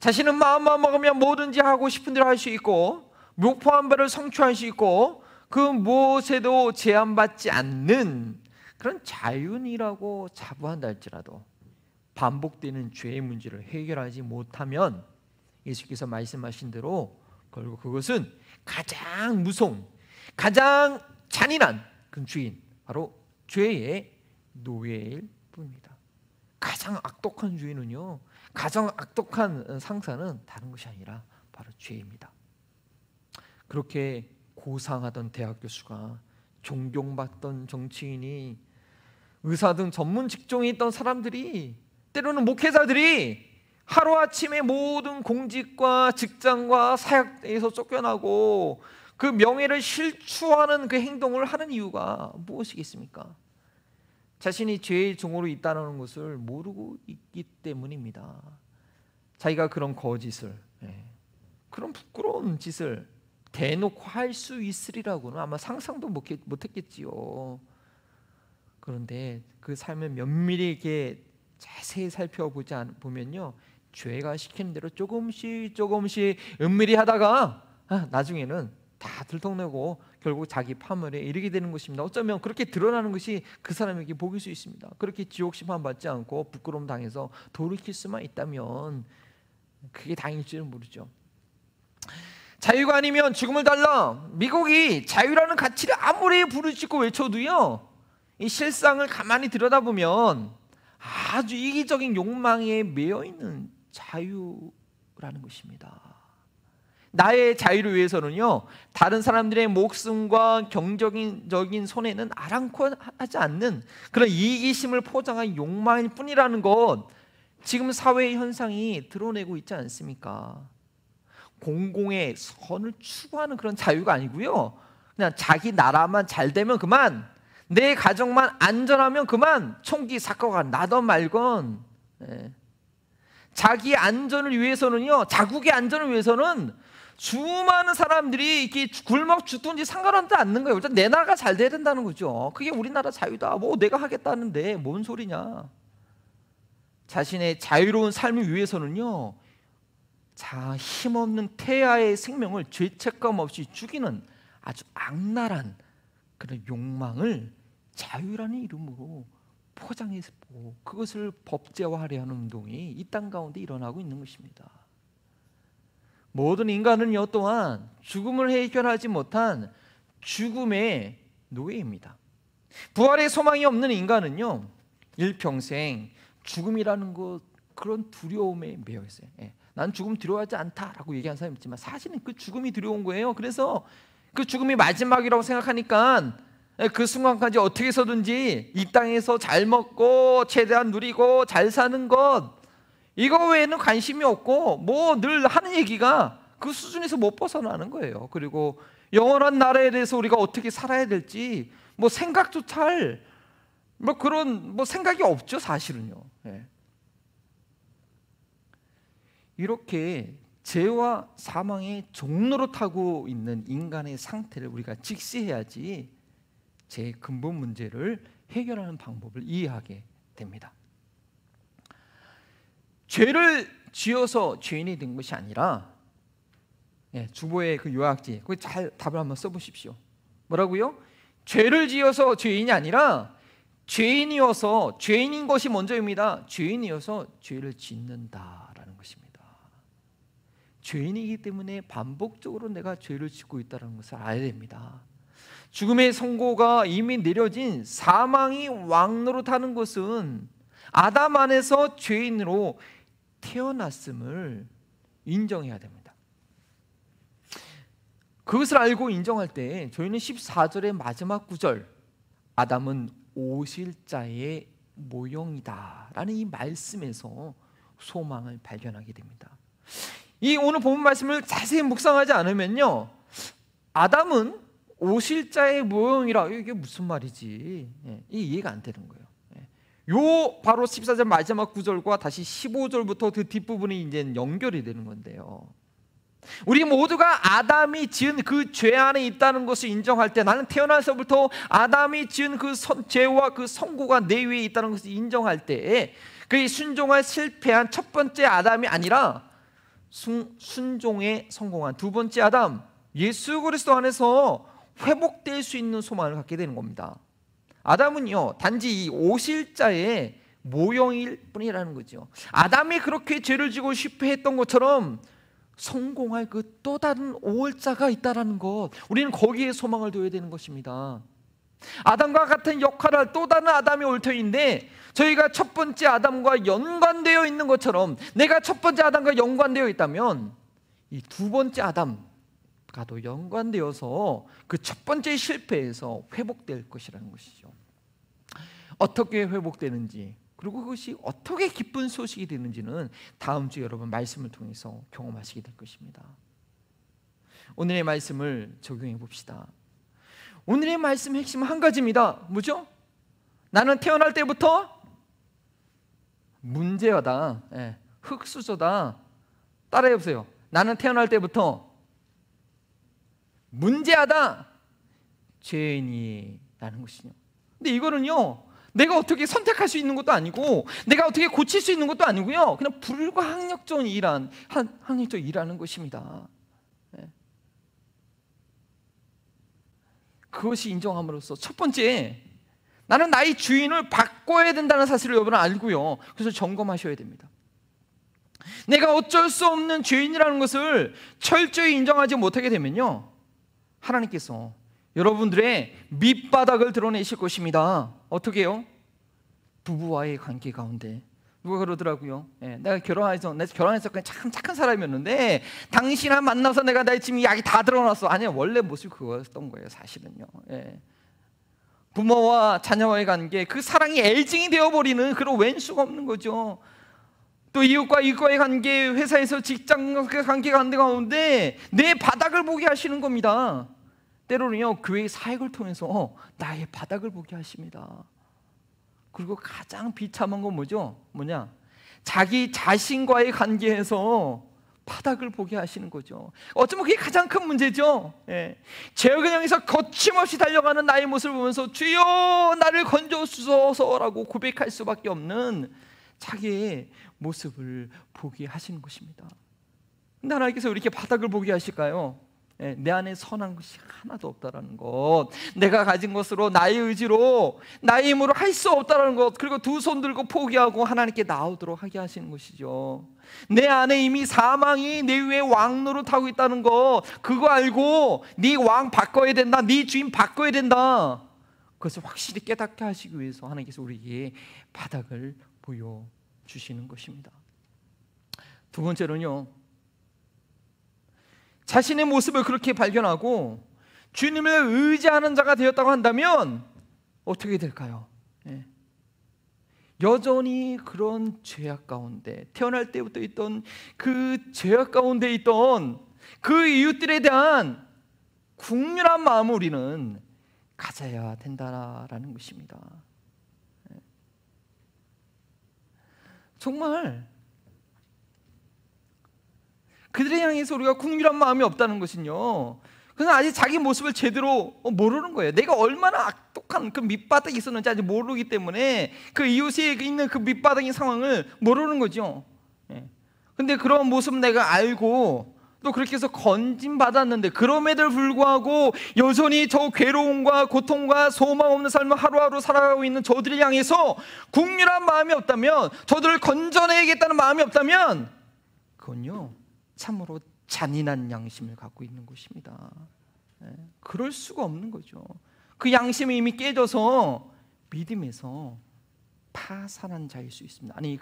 자신은 마음만 먹으면 뭐든지 하고 싶은 대로 할 수 있고 목표한 바를 성취할 수 있고 그 무엇에도 제한받지 않는 그런 자윤이라고 자부한다 할지라도 반복되는 죄의 문제를 해결하지 못하면 예수께서 말씀하신 대로 결국 그것은 가장 무서운 가장 잔인한 그 주인 바로 죄의 노예일 뿐입니다. 가장 악독한 주인은요 가장 악독한 상사는 다른 것이 아니라 바로 죄입니다. 그렇게 고상하던 대학 교수가 존경받던 정치인이, 의사 등 전문 직종에 있던 사람들이, 때로는 목회자들이 하루아침에 모든 공직과 직장과 사역에서 쫓겨나고 그 명예를 실추하는 그 행동을 하는 이유가 무엇이겠습니까? 자신이 죄의 종으로 있다는 것을 모르고 있기 때문입니다. 자기가 그런 거짓을, 그런 부끄러운 짓을 대놓고 할 수 있으리라고는 아마 상상도 못했겠지요. 그런데 그 삶을 면밀히 이렇게 자세히 살펴보면요, 죄가 시키는 대로 조금씩 은밀히 하다가 나중에는 다 들통내고 결국 자기 파멸에 이르게 되는 것입니다. 어쩌면 그렇게 드러나는 것이 그 사람에게 복일 수 있습니다. 그렇게 지옥 심판 받지 않고 부끄러움 당해서 돌이킬 수만 있다면 그게 다행일지는 모르죠. 자유가 아니면 죽음을 달라. 미국이 자유라는 가치를 아무리 부르짖고 외쳐도요, 이 실상을 가만히 들여다보면 아주 이기적인 욕망에 매여 있는 자유라는 것입니다. 나의 자유를 위해서는요, 다른 사람들의 목숨과 경제적인 손해는 아랑곳하지 않는 그런 이기심을 포장한 욕망일 뿐이라는 것, 지금 사회의 현상이 드러내고 있지 않습니까? 공공의 선을 추구하는 그런 자유가 아니고요, 그냥 자기 나라만 잘 되면 그만, 내 가정만 안전하면 그만, 총기 사건가 나던 말건, 자기 안전을 위해서는요, 자국의 안전을 위해서는 수많은 사람들이 이렇게 굶어 죽든지 상관하지 않는 거예요. 일단 내 나라가 잘 돼야 된다는 거죠. 그게 우리나라 자유다. 뭐 내가 하겠다는데 뭔 소리냐. 자신의 자유로운 삶을 위해서는요, 힘없는 태아의 생명을 죄책감 없이 죽이는 아주 악랄한 그런 욕망을 자유라는 이름으로 포장해서 그것을 법제화하려 하는 운동이 이 땅 가운데 일어나고 있는 것입니다. 모든 인간은요, 또한 죽음을 해결하지 못한 죽음의 노예입니다. 부활의 소망이 없는 인간은요, 일평생 죽음이라는 것, 그런 두려움에 매여 있어요. 난 죽음 두려워하지 않다라고 얘기한 사람이 있지만 사실은 그 죽음이 두려운 거예요. 그래서 그 죽음이 마지막이라고 생각하니까 그 순간까지 어떻게 해서든지 이 땅에서 잘 먹고 최대한 누리고 잘 사는 것, 이거 외에는 관심이 없고 뭐 늘 하는 얘기가 그 수준에서 못 벗어나는 거예요. 그리고 영원한 나라에 대해서 우리가 어떻게 살아야 될지 뭐 생각조차 할 뭐 그런 뭐 생각이 없죠, 사실은요. 이렇게 죄와 사망의 종노릇하고 있는 인간의 상태를 우리가 직시해야지 제 근본 문제를 해결하는 방법을 이해하게 됩니다. 죄를 지어서 죄인이 된 것이 아니라, 주보의 그 요약지, 거기 잘 답을 한번 써보십시오. 뭐라고요? 죄를 지어서 죄인이 아니라 죄인이어서, 죄인인 것이 먼저입니다. 죄인이어서 죄를 짓는다라는 것입니다. 죄인이기 때문에 반복적으로 내가 죄를 짓고 있다는 것을 알아야 됩니다. 죽음의 선고가 이미 내려진 사망이 왕노릇하는 것은 아담 안에서 죄인으로 태어났음을 인정해야 됩니다. 그것을 알고 인정할 때 저희는 14절의 마지막 구절, 아담은 오실 자의 모형이다 라는 이 말씀에서 소망을 발견하게 됩니다. 이 오늘 본문 말씀을 자세히 묵상하지 않으면요, 아담은 오실 자의 모형이라, 이게 무슨 말이지, 이 이해가 안 되는 거예요. 요 바로 14절 마지막 구절과 다시 15절부터 그 뒷부분이 이제 연결이 되는 건데요, 우리 모두가 아담이 지은 그 죄 안에 있다는 것을 인정할 때, 나는 태어나서부터 아담이 지은 그 죄와 그 선고가 내 위에 있다는 것을 인정할 때, 그의 순종에 실패한 첫 번째 아담이 아니라 순종에 성공한 두 번째 아담, 예수 그리스도 안에서 회복될 수 있는 소망을 갖게 되는 겁니다. 아담은요, 단지 이 오실 자의 모형일 뿐이라는 거죠. 아담이 그렇게 죄를 지고 실패했던 것처럼 성공할 그 또 다른 올 자가 있다는 것, 우리는 거기에 소망을 둬야 되는 것입니다. 아담과 같은 역할을 할 또 다른 아담이 올 터인데, 저희가 첫 번째 아담과 연관되어 있는 것처럼, 내가 첫 번째 아담과 연관되어 있다면 이 두 번째 아담, 가도 연관되어서 그 첫 번째 실패에서 회복될 것이라는 것이죠. 어떻게 회복되는지, 그리고 그것이 어떻게 기쁜 소식이 되는지는 다음 주 여러분 말씀을 통해서 경험하시게 될 것입니다. 오늘의 말씀을 적용해 봅시다. 오늘의 말씀 핵심은 한 가지입니다. 뭐죠? 나는 태어날 때부터 문제여다, 흙수저다. 따라해 보세요. 나는 태어날 때부터 문제하다, 죄인이라는 것이요. 근데 이거는요, 내가 어떻게 선택할 수 있는 것도 아니고 내가 어떻게 고칠 수 있는 것도 아니고요, 그냥 불가항력적인 일하는 것입니다. 그것이 인정함으로써 첫 번째, 나는 나의 주인을 바꿔야 된다는 사실을 여러분은 알고요, 그래서 점검하셔야 됩니다. 내가 어쩔 수 없는 죄인이라는 것을 철저히 인정하지 못하게 되면요, 하나님께서 여러분들의 밑바닥을 드러내실 것입니다. 어떻게 해요? 부부와의 관계 가운데 누가 그러더라고요. 내가 결혼해서 그냥 참 착한 사람이었는데 당신을 만나서 내가 나의 지금 약이 다 드러났어. 아니요, 원래 모습이 그거였던 거예요, 사실은요. 부모와 자녀와의 관계, 그 사랑이 애증이 되어버리는 그런 왼수가 없는 거죠. 또 이웃과 이웃과의 관계, 회사에서 직장 관계 가운데 내 바닥을 보게 하시는 겁니다. 때로는요, 교회의 사역을 통해서 나의 바닥을 보게 하십니다. 그리고 가장 비참한 건 뭐냐? 자기 자신과의 관계에서 바닥을 보게 하시는 거죠. 어쩌면 그게 가장 큰 문제죠. 죄악을 향해서 거침없이 달려가는 나의 모습을 보면서 주여 나를 건져주소서라고 고백할 수밖에 없는 자기의 모습을 보게 하시는 것입니다. 근데 하나님께서 왜 이렇게 바닥을 보게 하실까요? 내 안에 선한 것이 하나도 없다라는 것, 내가 가진 것으로 나의 의지로 나의 힘으로 할 수 없다라는 것, 그리고 두 손 들고 포기하고 하나님께 나오도록 하게 하시는 것이죠. 내 안에 이미 사망이 내 위에 왕 노릇하고 있다는 것, 그거 알고 네 왕 바꿔야 된다, 네 주인 바꿔야 된다, 그것을 확실히 깨닫게 하시기 위해서 하나님께서 우리에게 바닥을 보여주시는 것입니다. 두 번째로는요, 자신의 모습을 그렇게 발견하고 주님을 의지하는 자가 되었다고 한다면 어떻게 될까요? 여전히 그런 죄악 가운데, 태어날 때부터 있던 그 죄악 가운데 있던 그 이웃들에 대한 국률한 마음을 우리는 가져야 된다라는 것입니다. 정말 그들에 향해서 우리가 국률한 마음이 없다는 것은요, 그냥 아직 자기 모습을 제대로 모르는 거예요. 내가 얼마나 악독한 그 밑바닥이 있었는지 아직 모르기 때문에 그 이웃에 있는 그 밑바닥의 상황을 모르는 거죠. 근데 그런 모습 내가 알고 또 그렇게 해서 건진받았는데 그럼에도 불구하고 여전히 저 괴로움과 고통과 소망 없는 삶을 하루하루 살아가고 있는 저들을 향해서 국률한 마음이 없다면, 저들을 건져내야겠다는 마음이 없다면, 그건요 참으로 잔인한 양심을 갖고 있는 것입니다. 그럴 수가 없는 거죠. 그 양심이 이미 깨져서 믿음에서 파산한 자일 수 있습니다. 아니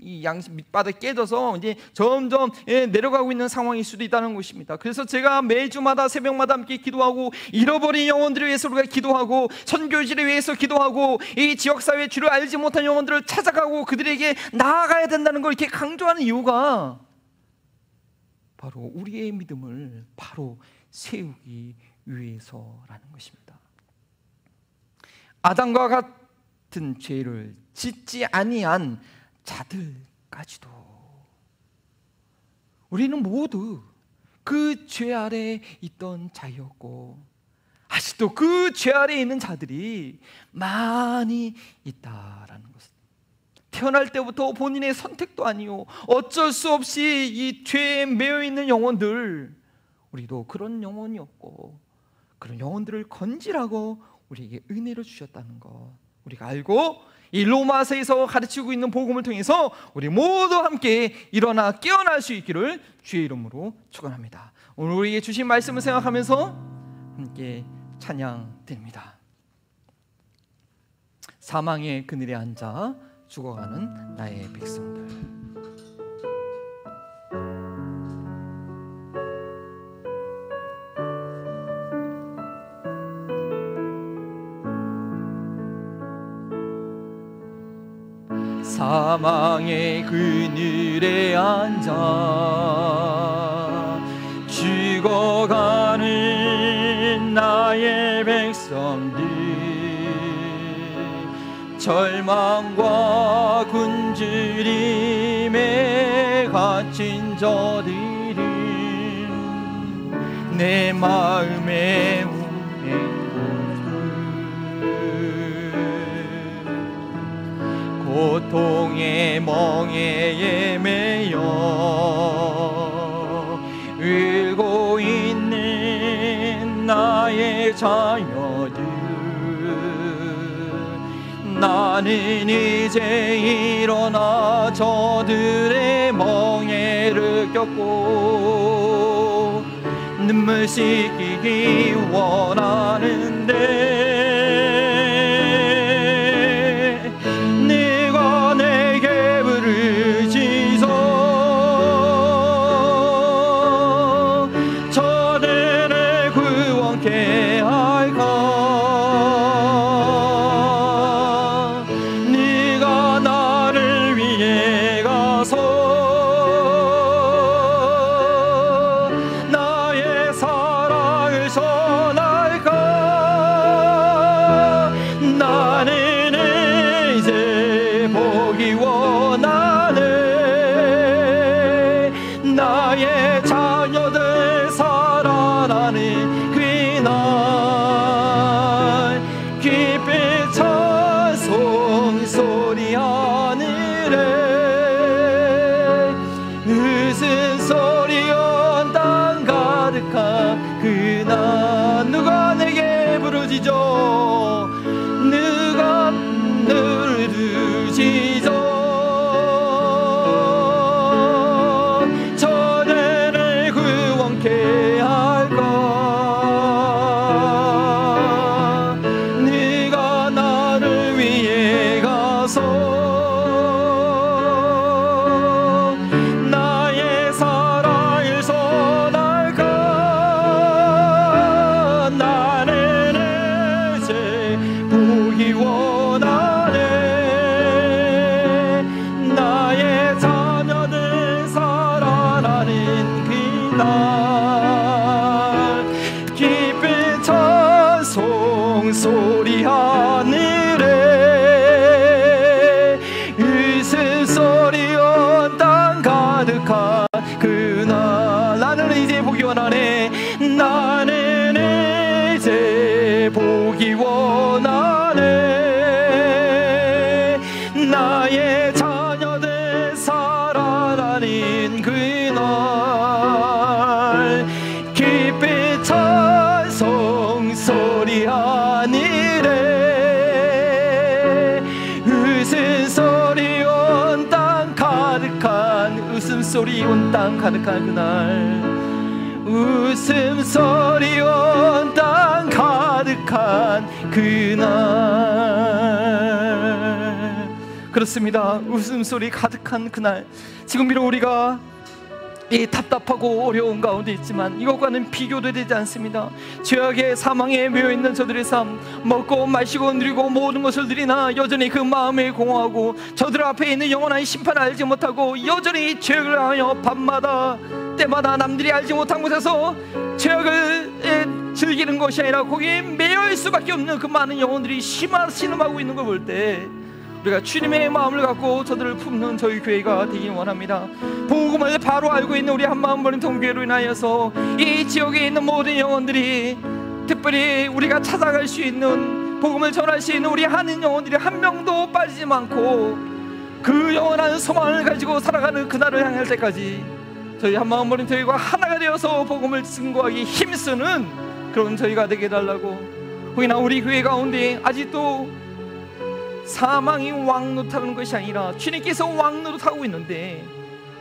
이 양심 밑바닥 깨져서 이제 점점 내려가고 있는 상황일 수도 있다는 것입니다. 그래서 제가 매주마다 새벽마다 함께 기도하고 잃어버린 영혼들을 위해서 우리가 기도하고 선교지를 위해서 기도하고 이 지역사회의 주를 알지 못한 영혼들을 찾아가고 그들에게 나아가야 된다는 걸 이렇게 강조하는 이유가 바로 우리의 믿음을 바로 세우기 위해서라는 것입니다. 아담과 같은 죄를 짓지 아니한 자들까지도 우리는 모두 그 죄 아래에 있던 자였고 아직도 그 죄 아래에 있는 자들이 많이 있다라는 것입니다. 태어날 때부터 본인의 선택도 아니요, 어쩔 수 없이 이 죄에 매여 있는 영혼들, 우리도 그런 영혼이었고 그런 영혼들을 건지라고 우리에게 은혜를 주셨다는 것 우리가 알고, 이 로마서에서 가르치고 있는 복음을 통해서 우리 모두 함께 일어나 깨어날 수 있기를 주의 이름으로 축원합니다. 오늘 우리에게 주신 말씀을 생각하면서 함께 찬양드립니다. 사망의 그늘에 앉아 죽어가는 나의 백성들. 사망의 그늘에 앉아 죽어가는 나의 백성들, 절망과 굶주림에 갇힌 저들은 내 마음에 고통의 멍에에 매여 울고 있는 나의 자녀들, 나는 이제 일어나 저들의 멍에를 겪고 눈물 씻기기 원하는데, 누가 내게 부르짖어, 누가 너를 부르짖어, 저들을 구원케 할까. 네가 나를 위해 가서 나의 사랑을 전할까. 나는 이제 보기 원하네. 나의 자녀들 살아나는 그날 깊은 찬송 소리 하늘에 웃음소리 온 땅 가득한 그날, 나는 이제 보기 원하네. 나는 이제 보기 원하네. 나의 자녀들 살아나는 그날 깊은 찬송 소리 하늘에 웃음소리 온 땅 가득한, 웃음소리 온 땅 가득한 그날, 웃음소리 온 땅 가득한 그날. 그렇습니다. 웃음소리 가득한 그날. 지금 비록 우리가 이 답답하고 어려운 가운데 있지만 이것과는 비교도 되지 않습니다. 죄악의 사망에 매여있는 저들의 삶, 먹고 마시고 누리고 모든 것을 누리나 여전히 그 마음에 공허하고 저들 앞에 있는 영원한 심판을 알지 못하고 여전히 죄악을 하여 밤마다 때마다 남들이 알지 못한 곳에서 죄악을 즐기는 것이 아니라 거기에 매여있을 수밖에 없는 그 많은 영혼들이 신음하고 있는 걸 볼 때 우리가 주님의 마음을 갖고 저들을 품는 저희 교회가 되길 원합니다. 복음을 바로 알고 있는 우리 한마음 버린 통교회로 인하여서 이 지역에 있는 모든 영혼들이, 특별히 우리가 찾아갈 수 있는 복음을 전할 수 있는 우리 하는 영혼들이 한 명도 빠지지 않고 그 영원한 소망을 가지고 살아가는 그날을 향할 때까지 저희 한마음 버린 교회가 하나가 되어서 복음을 증거하기 힘쓰는 그런 저희가 되게 해달라고. 혹여나 우리 교회 가운데 아직도 사망이 왕노릇하는 것이 아니라 주님께서 왕노릇하고 있는데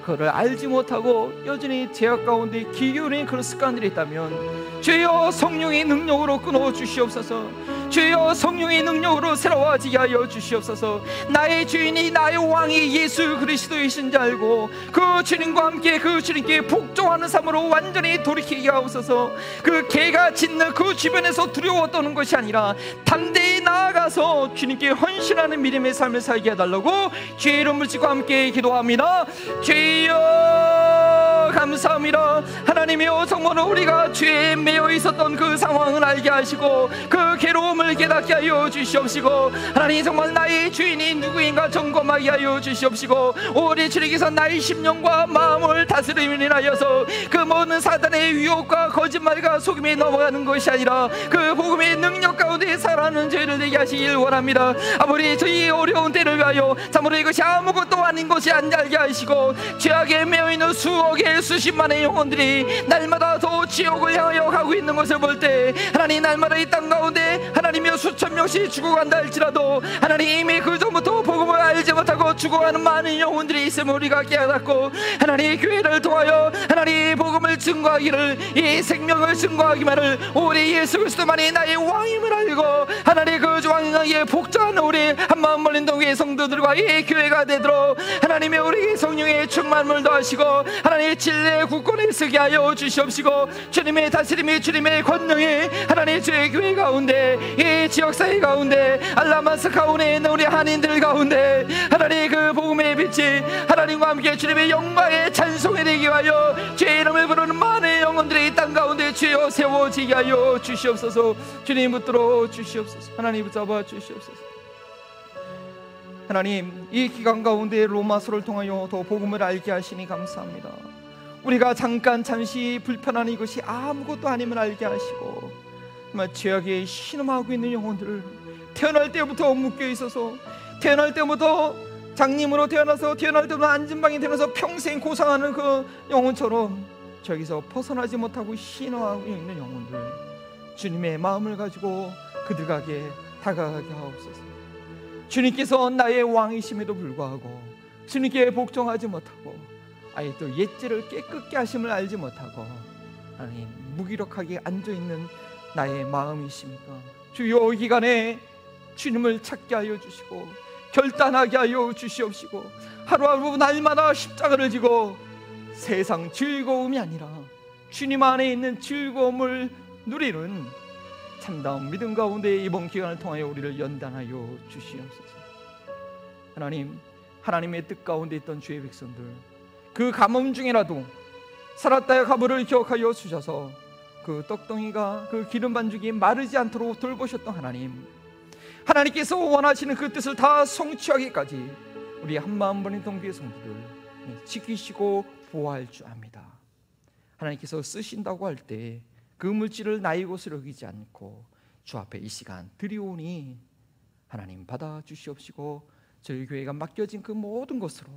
그걸 알지 못하고 여전히 죄악 가운데 기울인 그런 습관들이 있다면 주여 성령의 능력으로 끊어 주시옵소서. 주여 성령의 능력으로 새로워지게 하여 주시옵소서. 나의 주인이 나의 왕이 예수 그리스도이신 줄 알고 그 주님과 함께 그 주님께 복종하는 삶으로 완전히 돌이키게 하옵소서. 그 개가 짖는 그 주변에서 두려워 떠는 것이 아니라 담대히 나아가서 주님께 헌신하는 믿음의 삶을 살게 해달라고 주의 이름을 짓고 함께 기도합니다. 주여 감사합니다. 하나님이여, 정말 우리가 죄에 매여 있었던 그 상황을 알게 하시고 그 괴로움을 깨닫게 하여 주시옵시고, 하나님 정말 나의 주인이 누구인가 점검하게 하여 주시옵시고, 우리 주님께서 나의 심령과 마음을 다스림을 하여서 그 모든 사단의 유혹과 거짓말과 속임에 넘어가는 것이 아니라 그 복음의 능력 가운데 살아가는 저희를 되게 하시길 원합니다. 아무리 저희 어려운 때를 위하여 참으로 이것이 아무것도 아닌 것이 아닌지 알게 하시고, 죄악에 매여있는 수억의 수십만의 영혼들이 날마다 더 지옥을 향하여 가고 있는 것을 볼 때, 하나님 날마다 이 땅 가운데 하나님이여 수천 명씩 죽어간다 할지라도 하나님 이미 그 전부터 복음을 알지 못하고 죽어가는 많은 영혼들이 있음을 우리가 깨닫고, 하나님 교회를 통하여 하나님 복음을 증거하기를, 이 생명을 증거하기만을 우리 예수 그리스도만이 나의 왕임을 알고 하나님 그 왕에게 복종하는 우리 한마음 몰린 동교의 성도들과 이 교회가 되도록 하나님의 우리 성령의 충만을 더하시고 하나님의 진리의 굳건히 서게 하여 주시옵시고, 주님의 다스림이 주님의 권능이 하나님 주의 교회 가운데, 이 지역사회 가운데, 알라마스 가운데 있는 우리 한인들 가운데 하나님 그 복음의 빛이 하나님과 함께 주님의 영광에 찬송이 되게 하여 주의 이름을 부르는 많은 영혼들이 이 땅 가운데 주여 세워지게 하여 주시옵소서. 주님 붙들어 주시옵소서. 하나님 붙잡아 주시옵소서. 하나님, 이 기간 가운데 로마서를 통하여 더 복음을 알게 하시니 감사합니다. 우리가 잠시 불편한 이것이 아무것도 아님을 알게 하시고, 정말 죄악에 신음하고 있는 영혼들을 태어날 때부터 묶여 있어서, 태어날 때부터 장님으로 태어날 때부터 안진방에 태어나서 평생 고상하는 그 영혼처럼 저기서 벗어나지 못하고 신음하고 있는 영혼들, 주님의 마음을 가지고 그들에게 다가가게 하옵소서. 주님께서 나의 왕이심에도 불구하고 주님께 복종하지 못하고 아예 또 옛죄를 깨끗게 하심을 알지 못하고 하나님 무기력하게 앉아있는 나의 마음이십니까? 주여, 이 기간에 주님을 찾게 하여 주시고 결단하게 하여 주시옵시고, 하루하루 날마다 십자가를 지고 세상 즐거움이 아니라 주님 안에 있는 즐거움을 누리는 참다운 믿음 가운데 이번 기간을 통하여 우리를 연단하여 주시옵소서. 하나님, 하나님의 뜻 가운데 있던 주의 백성들, 그 가뭄 중에라도 살았다의 가부를 기억하여 주셔서 그 떡덩이가, 그 기름 반죽이 마르지 않도록 돌보셨던 하나님, 하나님께서 원하시는 그 뜻을 다 성취하기까지 우리 한마음 버린 동교의 성도들 지키시고 보호할 줄 압니다. 하나님께서 쓰신다고 할 때 그 물질을 나의 것으로 여기지 않고 주 앞에 이 시간 드리오니 하나님 받아 주시옵시고, 저희 교회가 맡겨진 그 모든 것으로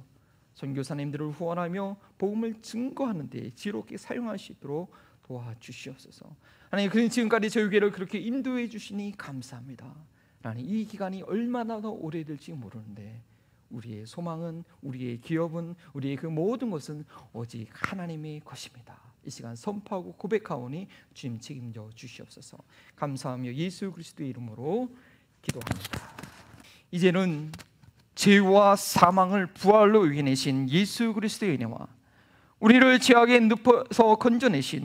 선교사님들을 후원하며 복음을 증거하는 데 지롭게 사용할 수 있도록 도와주시옵소서. 하나님, 지금까지 저희 교회를 그렇게 인도해 주시니 감사합니다. 하나님, 이 기간이 얼마나 더 오래될지 모르는데 우리의 소망은, 우리의 기업은, 우리의 그 모든 것은 오직 하나님의 것입니다. 이 시간 선포하고 고백하오니 주님 책임져 주시옵소서. 감사하며 예수 그리스도의 이름으로 기도합니다. 이제는 죄와 사망을 부활로 이겨내신 예수 그리스도의 은혜와 우리를 죄악의 늪에서 건져내신